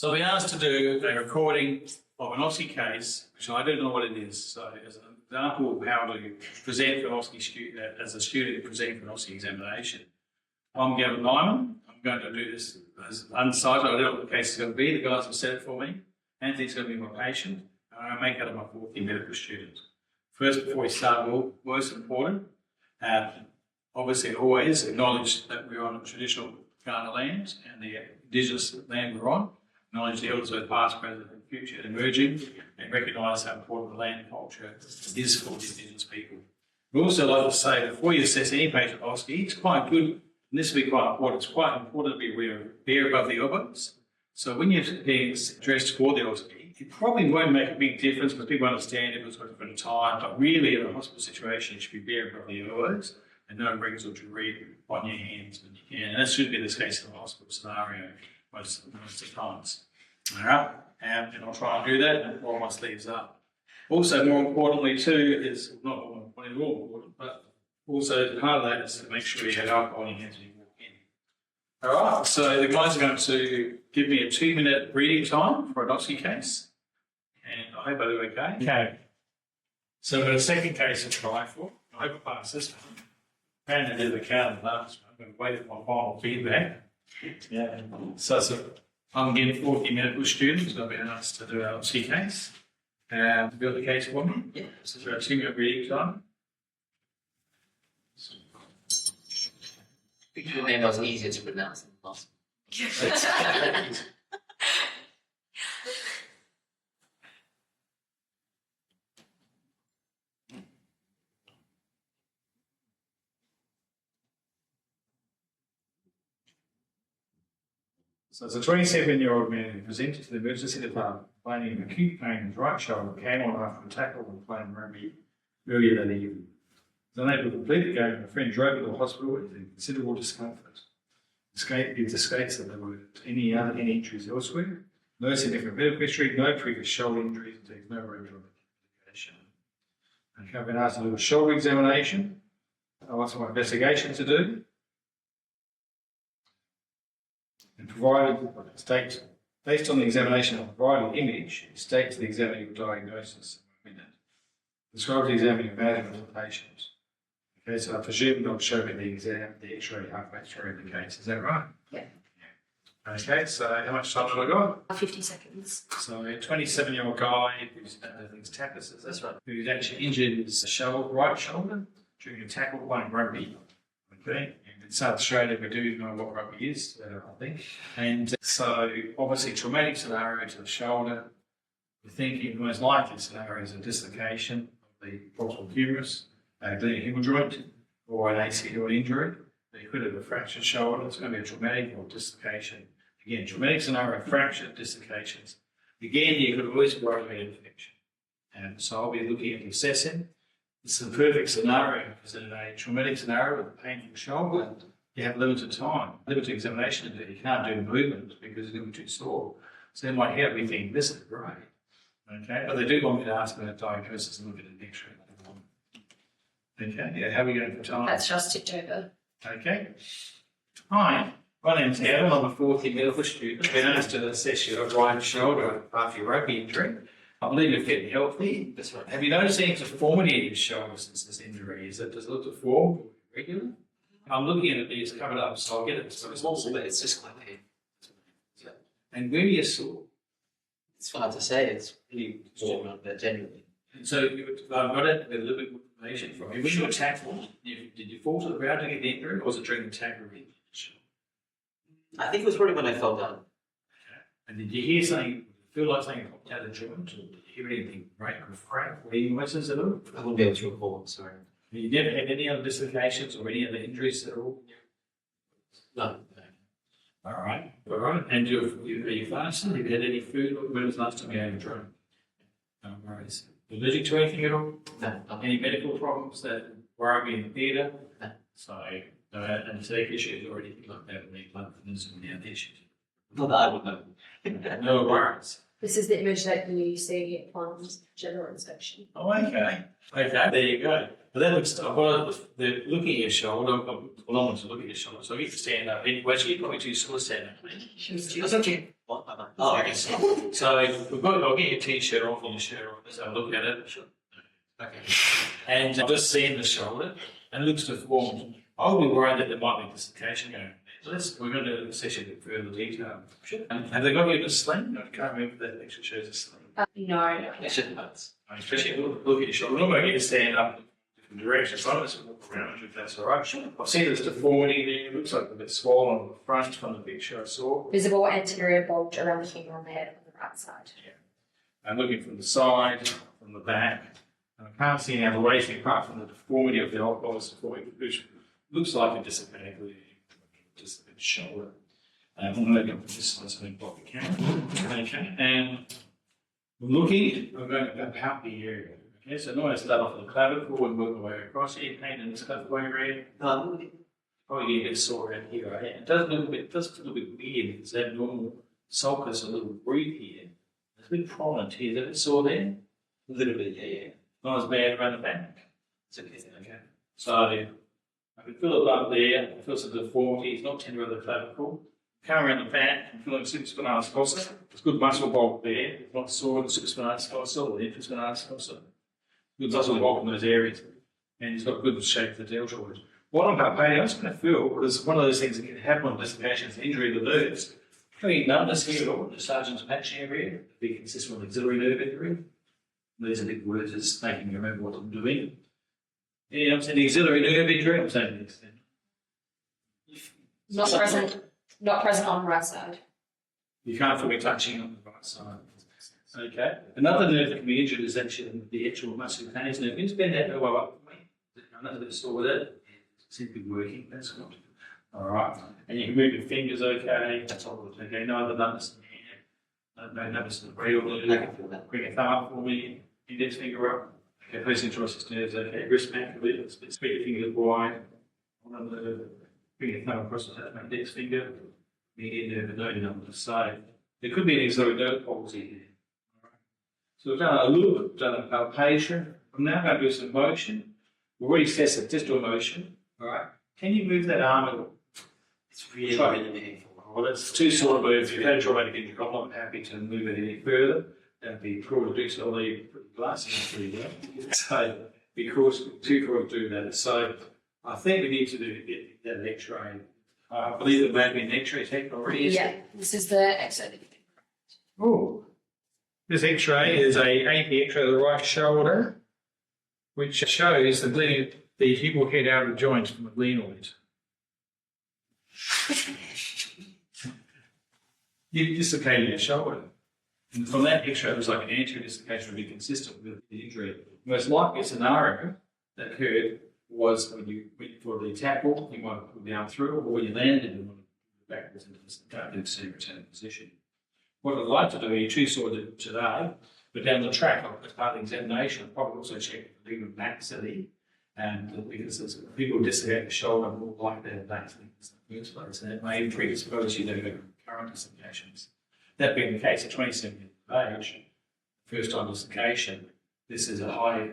So I've been asked to do a recording of an OSCE case, which I don't know what it is. So as an example of how to present for an OSCE student, as a student presenting for an OSCE examination. I'm Gavin Nimon. I'm going to do this as undecided. I don't know what the case is going to be. The guys have set it for me. Anthony's going to be my patient. I make out of my fourth year medical student. First, before we start, most important, obviously always acknowledge that we're on traditional Kaurna land and the Indigenous land we're on. Acknowledge the elders both past, present and future and emerging, and recognise how important the land and culture is for the Indigenous people. We also like to say, before you assess any patient OSCE, it's quite good, and this will be quite important, it's quite important to be aware of bare above the elbows. So when you're getting dressed for the OSCE, it probably won't make a big difference because people understand everyone's got different attire, but really in a hospital situation, it should be bare above the elbows and no rings or jewelry on your hands when you can. And that should be the case in a hospital scenario most of the times. All right, and I'll try and do that and roll my sleeves up. Also, more importantly too, is not more important, but also part of that is to make sure you have alcohol in your hands when you walk in. All right, so the guys are going to give me a 2-minute breathing time for a OSCE case, and I hope I do okay. Okay. So I've got a second case to try for. I hope I pass this one. Apparently I did the count of the last one. I'm going to wait for my final feedback. Yeah. So I'm getting 40 medical students. I've been asked to do our OSCE case. To build the case for me. Yeah. So a 2-minute breathing time. Your name was easier to pronounce than the last one. So it's a 27-year-old man who presented to the emergency department complaining of acute pain in his right shoulder, came on after a tackle and playing rugby earlier that evening. He was unable to complete the game and a friend drove him to the hospital with considerable discomfort. He states that there were any injuries elsewhere, no significant medical history, no previous shoulder injuries, and there's no regular medication. Okay, I've been asked to do a shoulder examination. I want some investigation to do. And provided states, based on the examination of the provided image, it states the examiner your diagnosis in a minute. Describes the examining management of the patient. Okay, so I presume they'll show me the exam, the x-ray, halfway through the case. Is that right? Yeah. Okay, so how much time have I got? 50 seconds. So a 27-year-old guy who's tapetus, that's right, who's actually injured his right shoulder during a tackle playing rugby. Okay. In South Australia, we do know what rugby is, I think. And so, obviously, traumatic scenario to the shoulder. We're thinking the most likely scenario is a dislocation of the proximal humerus, a glenohumeral joint, or an ACL injury. You could have a fractured shoulder. It's going to be a traumatic or dislocation. Again, traumatic scenario, fractured dislocations. Again, you could always worry about infection. And so I'll be looking at assessing. It's the perfect scenario because in a traumatic scenario with a painful shoulder, you have limited time, limited examination to do. You can't do the movement because it's going to be too sore. So they might hear me thinking, this is great. Okay, but they do want me to ask about diagnosis and look at an x-ray. Okay, yeah, how are we going for time? That's just tipped over. Okay. Hi, my name's Gavin. I'm a fourth year medical student. I've been asked to assess your right shoulder after your rugby injury. I believe you're fit and healthy. That's right. Have you noticed any deformity in your shoulder since this injury? Does it look deformed or irregular? I'm looking at it, it's covered up, so I'll get it. So it's also, but it's just like here. Yeah. And where are you sore? It's hard to say. It's really warm out there generally. And so I've got it with a little bit more information from you. When you were tackled, did you fall to the ground to get the injury, or was it during the tackle? I think it was probably when I fell down. Okay. And did you hear something? Feel like something popped out of the joint, or did you hear anything break or crack or any noises at all? I wouldn't be able to recall, I'm sorry. You never had any other dislocations or any other injuries at all? No. All right. All right. And are you fasting? Have you had any food? When was the last time you had a drink? No worries. Allergic to anything at all? No. Any medical problems that worry me in theatre? No. So, no anesthetic issues or anything like that with any blood thinners or any other issues? Not that I would know. No worries. This is the image that you see on general inspection. Oh, okay. Okay, there you go. But that looks, they're looking at your shoulder. Well, I want to look at your shoulder, so you can stand up. Anyway, so you're probably too sore to stand up. That's okay. Oh, I guess. So I'll get your t-shirt off and your shirt off. Let's have a look at it. Sure. Okay. And I've just seen the shoulder and it looks deformed. I'll be worried that there might be dislocation going on. We're going to do a session in further detail. Sure. Have they got you in a sling? I can't remember if that picture shows a sling. No. It's just nuts. Especially look at your shoulder. I'm not going to get you to stand up in different directions. So I'm just going to walk around if that's all right. Sure. I've seen this deformity there. It looks like a bit swollen on the front from the picture I saw. Visible anterior bulge around the finger on the head on the right side. I'm looking from the side, from the back. And I can't see any other raising apart from the deformity of the obvious deformity, which looks like a dislocated shoulder. I'm going to go with this one so I can block the camera. Okay, and I'm going to palp the area. Okay, so normally I start off with the clavicle and work my way across here, pain in this clavicle area. Probably get a bit sore around here, right? It does feel a bit weird because that normal sulcus, a little root here. It's a bit prominent here. Is that a bit sore there? A little bit, yeah. Not as bad around the back. It's okay. Okay. So I can feel it up there. I feel some deformity. It's not tender of the clavicle. Come around the back. I'm feeling supraspinalis fossa. There's good muscle bulk there. It's not sore in the supraspinalis fossa or the infraspinalis fossa. Good muscle bulk in those areas. And he's got good shape of the deltoid. What I'm palpating, I'm just going to feel, because one of those things that can happen on dislocation is injury of the nerves. Any numbness here at all, the Sargent's patch area, be consistent with auxiliary nerve injury. These are big words, it's making me remember what I'm doing. Yeah, I'm saying the auxiliary nerve injury, I'm saying the extent. Not present on the right side. You can't feel me touching on the right side. Okay. Another nerve that can be injured is actually the actual muscularis nerve. Can you just bend that elbow up for me? I know a bit sore with it. It seems to be working, that's good. All right. And you can move your fingers okay. That's all okay. No other numbness in the hand. No numbness in the real. I can feel that. Bring your thumb up for me. Index finger up. Okay, posing thoracic nerves okay. Wrist back a bit. Spread your fingers wide. Bring your thumb across the top of my index finger. Median nerve and no numbness. So there could be an auxiliary nerve palsy here. All right. So we've done a look, done a palpation. I'm now going to do some motion. We've already tested distal motion. All right. Can you move that arm at all? It's really painful. Well, that's too sore to move. If you've had a traumatic injury, I'm not happy to move it any further. That'd be cruel to do so. Although you put the glasses on pretty well. So, because too cruel to do that. So, I think we need to get that X-ray. I believe it may be an X-ray taken already. Yeah, this is the X-ray. Oh, this X-ray is a AP X-ray of the right shoulder, which shows the bleeding, the hip head out of the joint from the glenoid. You dislocated your shoulder. And from that X-ray, it was like an anterior dislocation would be consistent with the injury. The most likely scenario that occurred was when you went for the tackle, you might have pulled down through, or when you landed and wanted to go backwards into the return position. What I'd like to do, you two saw it today, but down the track, as part of the examination, I'll probably also check for ligament laxity, and because people who dislocate the shoulder are more likely to have laxity in the first place, and it may predispose you to current dislocations. That being the case at 27 years of age, first time dislocation, this is a high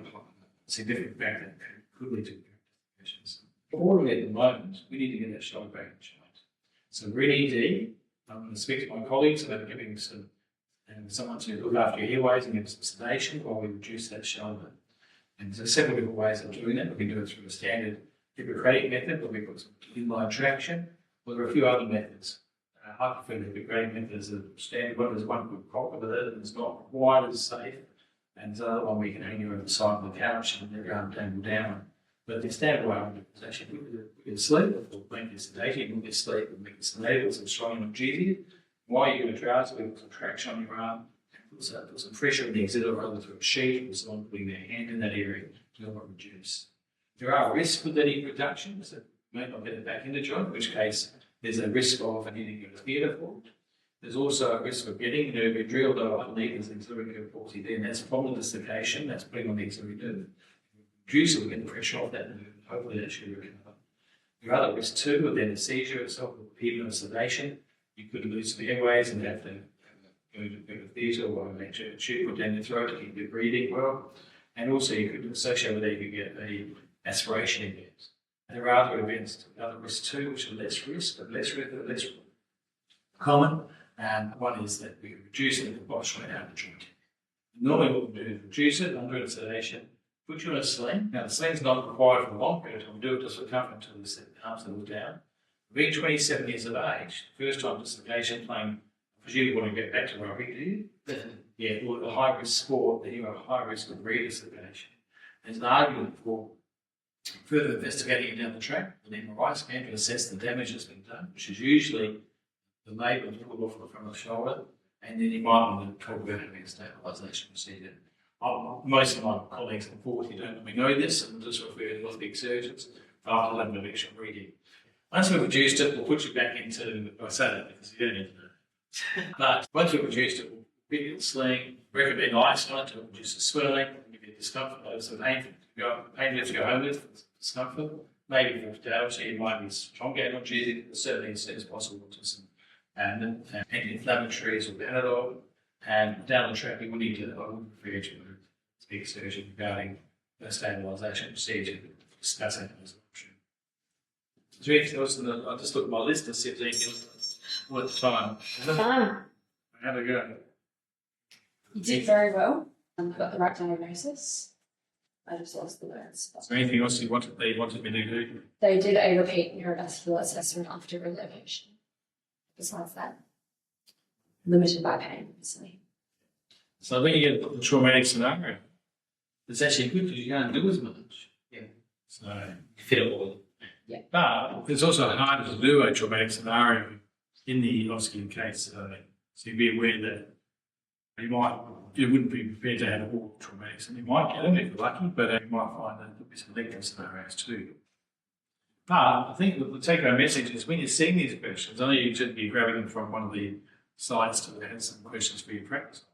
significant factor that could lead to dislocations. For at the moment, we need to get that shoulder back in joint. So really easy. I'm going to speak to my colleagues about giving someone to look after your airways and give some sedation while we reduce that shoulder. And there's several different ways of doing that. We can do it through a standard Hippocratic method, where we put some inline traction, or there are a few other methods. I prefer the Hippocratic method as a standard one. There's one called Cocker, but it's not quite as safe. And there's another one where you can hang you over the side of the couch and your arm tangled down. But the standard way is actually we can sleep, or make your sedation, you can sleep and make it sedated with some strong analgesia. While you're drowsy, we put some traction on your arm, put some pressure on the axilla, either through a sheet or someone putting their hand in that area to help it reduce. There are risks with that hip reduction, so you may not get it back into joint, in which case there's a risk of getting a theatre fault. There's also a risk of getting nerve injury, although I believe there's an auxiliary nerve palsy there, and that's from the dislocation, that's putting on the auxiliary nerve. Reduce it, we get the pressure off that nerve, and hopefully that should recover. There are other risks too, with then the seizure itself, with people sedation. You could lose some airways and have to go to theatre or make sure tube put down your throat to keep your breathing well. And also you could associate with that, you could get a aspiration event. And there are other events, other risks too, which are less risk, but less common. And one is that we reduce it by straight out of the joint. Normally what we do is reduce it under sedation, put you in a sling. Now the sling's not required for a long period of time. We do it just for comfort until the arms settle down. Being 27 years of age, first time dislocation playing, I presume you want to get back to rugby, do you? Yeah, or a high risk sport, then you have a high risk of redislocation. There's an argument for further investigating it down the track, an MRI scan to assess the damage that's been done, which is usually the label pulled off from the shoulder, and then you might want to talk about having a stabilisation procedure. Most of my colleagues in 40 don't let me know this and just refer to orthopedic surgeons after having an extra reading. Once we've reduced it, we'll put you back into, I say that because you don't need to know. But once we've reduced it, we'll put you in the sling, recommend ice on it to reduce the swelling, give you discomfort, so painful to go home with, discomfort, maybe for a day or so you might be stronger analgesic, but certainly as soon as possible to some anti-inflammatories or Panadol, and down the track we will need to, I would prefer to speak to surgeon regarding a stabilisation procedure, discuss that as an option. Is there anything else? I just looked at my list and see if there's anything else all at the time. Fine. How'd it go? You did very well. Got the right diagnosis. I just lost the words. Is there anything else they wanted me to do? They did a repeat neurovascular assessment after relocation. Besides that, limited by pain, obviously. So when you get the traumatic scenario, it's actually good because you can't do as much. Yeah. So Fit it all. Yeah. But it's also harder to do a traumatic scenario in the OSCVE case. So be aware that you wouldn't be prepared to have all traumatics, and you might get them if you're lucky, but you might find that there'll be some elective scenarios too. But I think the take-home message is when you're seeing these questions, I know you should be grabbing them from one of the sites to have some questions for your practice,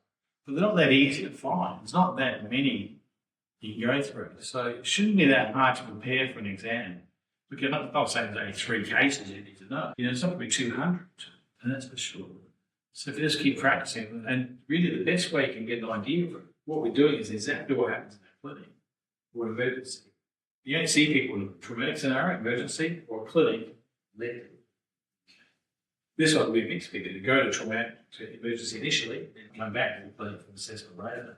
but they're not that easy to find. There's not that many you can go through, so it shouldn't be that hard to prepare for an exam. Look, I'm not saying there's only 3 cases you need to know. It's not going to be 200, and that's for sure. So if you just keep practicing, and really the best way you can get an idea of what we're doing is exactly what happens in that clinic or emergency. You don't see people in a traumatic scenario, emergency, or clinic, later. This one will be mixed because you go to traumatic to emergency initially, and come back to the clinic for assessment later.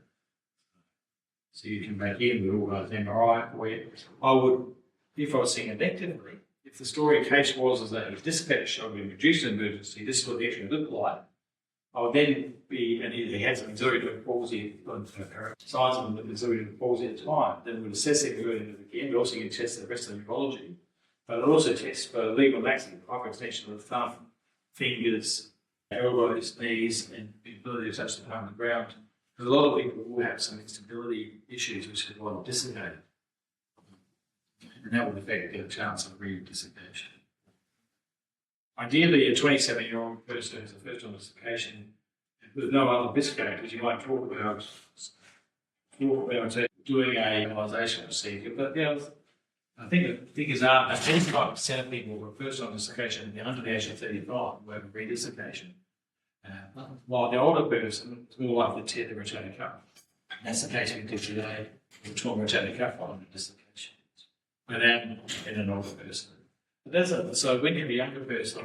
So you can make in with organised MRI, where I would, if I was seeing electively, if the story case was that a dissipated shoulder and reduced in emergency, this is what the X-ray looked like. I would then be, and he had some exuberant palsy, signs of exuberant palsy at the time, then we'd assess it again, but also you can test the rest of the neurology. But it also tests for legal laxity, hyperextension of the thumb, fingers, elbows, knees, and the ability to touch the palm of the ground. Because a lot of people will have some instability issues which is well dissipated. And that would affect their chance of re-dislocation. Ideally, a 27-year-old person who's a first-time dislocation with no other discography, you might talk about doing a normalisation procedure. But I think the figures are that 85% of people with first-time dislocation are under the age of 35 who have a re-dislocation. While the older person is more likely to tear the rotator cuff. That's the case we did today with trauma rotator cuff on dislocation. But then in an older person. So when you have a younger person,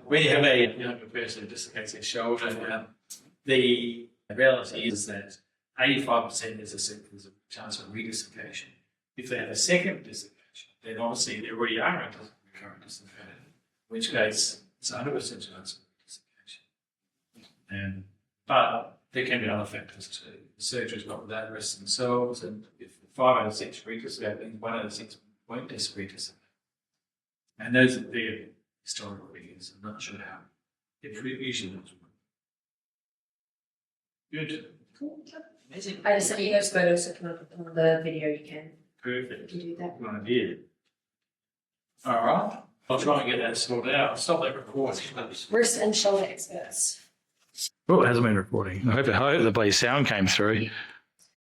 when you have a younger person who dislocates their shoulder, the reality is that 85% is a chance of redislocation. If they have a second dislocation, then obviously they already are a recurrent dislocation, in which case it's 100% chance of redislocation. But there can be other factors too. The surgery's not without risks themselves, and if 5 out of 6 redislocate, then 1 out of 6 won't redislocate. And those are their historical figures. I'm not sure how. It usually looks good. Amazing. I just sent you those photos, so if you want to put them on the video, you can. Perfect. You can do that. Good idea. All right. I'll try and get that sorted out. I'll stop that recording. Wrist and shoulder experts. Oh, it hasn't been recording. I hope the bloody sound came through.